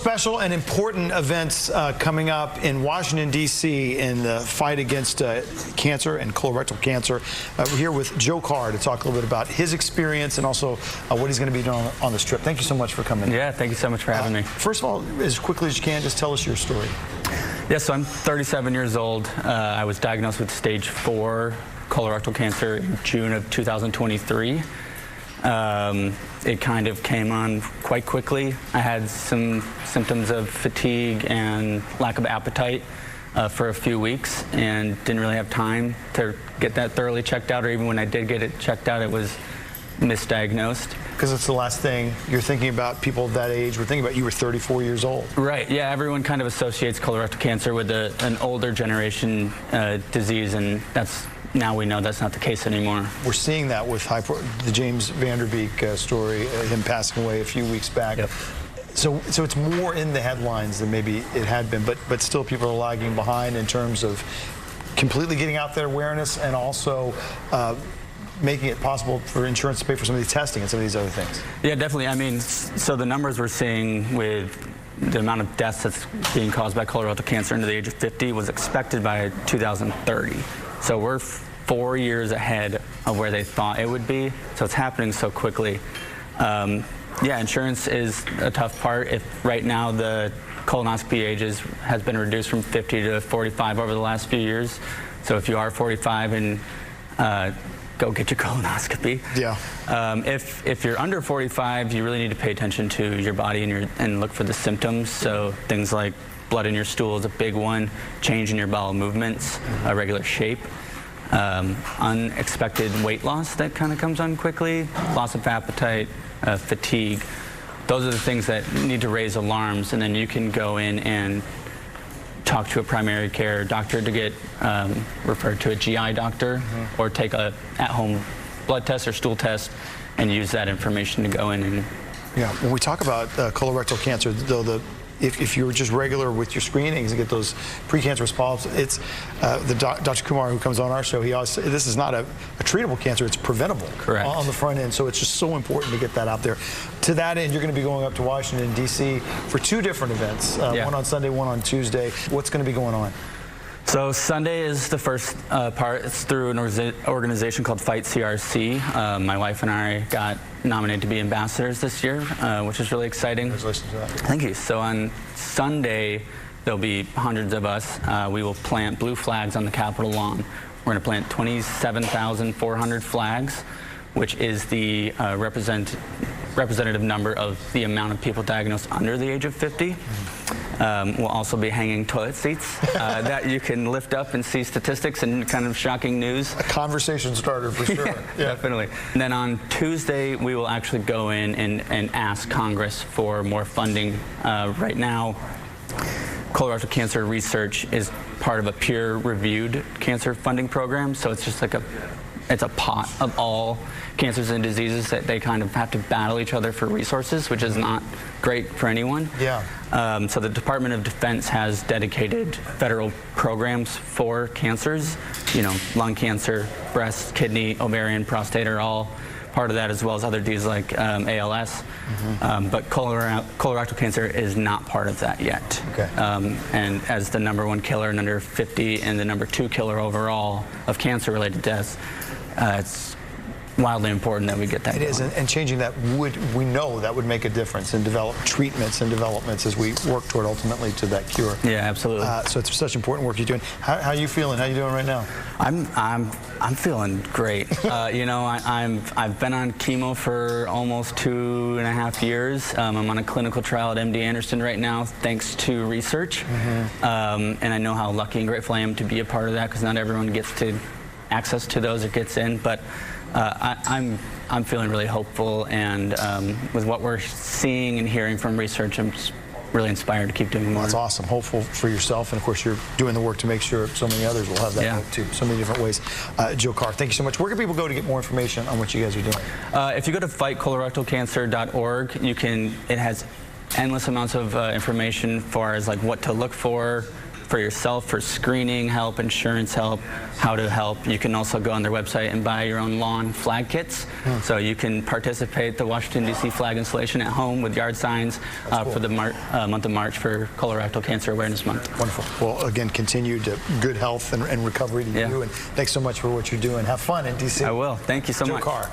Special and important events coming up in Washington, D.C. in the fight against cancer and colorectal cancer. We're here with Joe Carr to talk a little bit about his experience and also what he's going to be doing on this trip. Thank you so much for coming. Yeah, thank you so much for having me. First of all, as quickly as you can, just tell us your story. Yeah, so I'm 37 years old. I was diagnosed with stage 4 colorectal cancer in June of 2023. It kind of came on quite quickly. I had some symptoms of fatigue and lack of appetite for a few weeks and didn't really have time to get that thoroughly checked out, or even when I did get it checked out, it was misdiagnosed. Because it's the last thing you're thinking about. People of that age were thinking about. You were 34 years old. Right, yeah, everyone kind of associates colorectal cancer with an older generation disease, and now we know that's not the case anymore. We're seeing that with the James Vanderbeek story, him passing away a few weeks back. Yep. So it's more in the headlines than maybe it had been, but still people are lagging behind in terms of completely getting out that awareness and also making it possible for insurance to pay for some of these testing and some of these other things. Yeah, definitely. I mean, so the numbers we're seeing with the amount of deaths that's being caused by colorectal cancer under the age of 50 was expected by 2030. So we're 4 years ahead of where they thought it would be. So it's happening so quickly. Yeah, insurance is a tough part. If right now the colonoscopy age has been reduced from 50 to 45 over the last few years. So if you are 45 and go get your colonoscopy. Yeah. If you're under 45, you really need to pay attention to your body and look for the symptoms. So things like blood in your stool is a big one, change in your bowel movements, a regular shape, unexpected weight loss that kind of comes on quickly, loss of appetite, fatigue. Those are the things that need to raise alarms, and then you can go in and talk to a primary care doctor to get referred to a GI doctor, or take a at-home blood test or stool test and use that information to go in and... Yeah, when we talk about colorectal cancer, though, if you're just regular with your screenings and get those precancerous polyps, it's Dr. Kumar, who comes on our show, he always says this is not a treatable cancer, it's preventable. Correct. On the front end. So it's just so important to get that out there. To that end, you're going to be going up to Washington, D.C. for 2 different events, one on Sunday, one on Tuesday. What's going to be going on? So Sunday is the first part. It's through an organization called Fight CRC. My wife and I got nominated to be ambassadors this year, which is really exciting. Congratulations to that. Thank you. So on Sunday, there'll be hundreds of us. We will plant blue flags on the Capitol lawn. We're going to plant 27,400 flags, which is the representative number of the amount of people diagnosed under the age of 50. We'll also be hanging toilet seats that you can lift up and see statistics and kind of shocking news. A conversation starter for sure. Yeah, definitely. And then on Tuesday, we will actually go in and ask Congress for more funding. Right now, colorectal cancer research is part of a peer-reviewed cancer funding program, so it's just like it's a pot of all cancers and diseases that they kind of have to battle each other for resources, which is not great for anyone. Yeah. So the Department of Defense has dedicated federal programs for cancers. You know, lung cancer, breast, kidney, ovarian, prostate are all part of that, as well as other diseases like ALS. But colorectal cancer is not part of that yet. Okay. And as the #1 killer in under 50 and the #2 killer overall of cancer-related deaths, it's wildly important that we get that. It is, and changing that we know that would make a difference in treatments and developments as we work toward ultimately to that cure. Yeah, absolutely. So it's such important work you're doing. How are you feeling? How are you doing right now? I'm feeling great. You know, I've been on chemo for almost 2.5 years. I'm on a clinical trial at MD Anderson right now, thanks to research. And I know how lucky and grateful I am to be a part of that, because not everyone gets to access to those or gets in. But I'm feeling really hopeful, and with what we're seeing and hearing from research, I'm just really inspired to keep doing more. That's awesome. Hopeful for yourself, and of course you're doing the work to make sure so many others will have that hope too. So many different ways. Joe Carr, thank you so much. Where can people go to get more information on what you guys are doing? If you go to fightcolorectalcancer.org, it has endless amounts of information as far as like what to look for, for yourself for screening help, insurance help, how to help. You can also go on their website and buy your own lawn flag kits. So you can participate the Washington, D.C. flag installation at home with yard signs cool. For the month of March for Colorectal Cancer Awareness Month. Wonderful. Well, again, continued good health and recovery to you. And thanks so much for what you're doing. Have fun in D.C. I will. Thank you so much. Carr.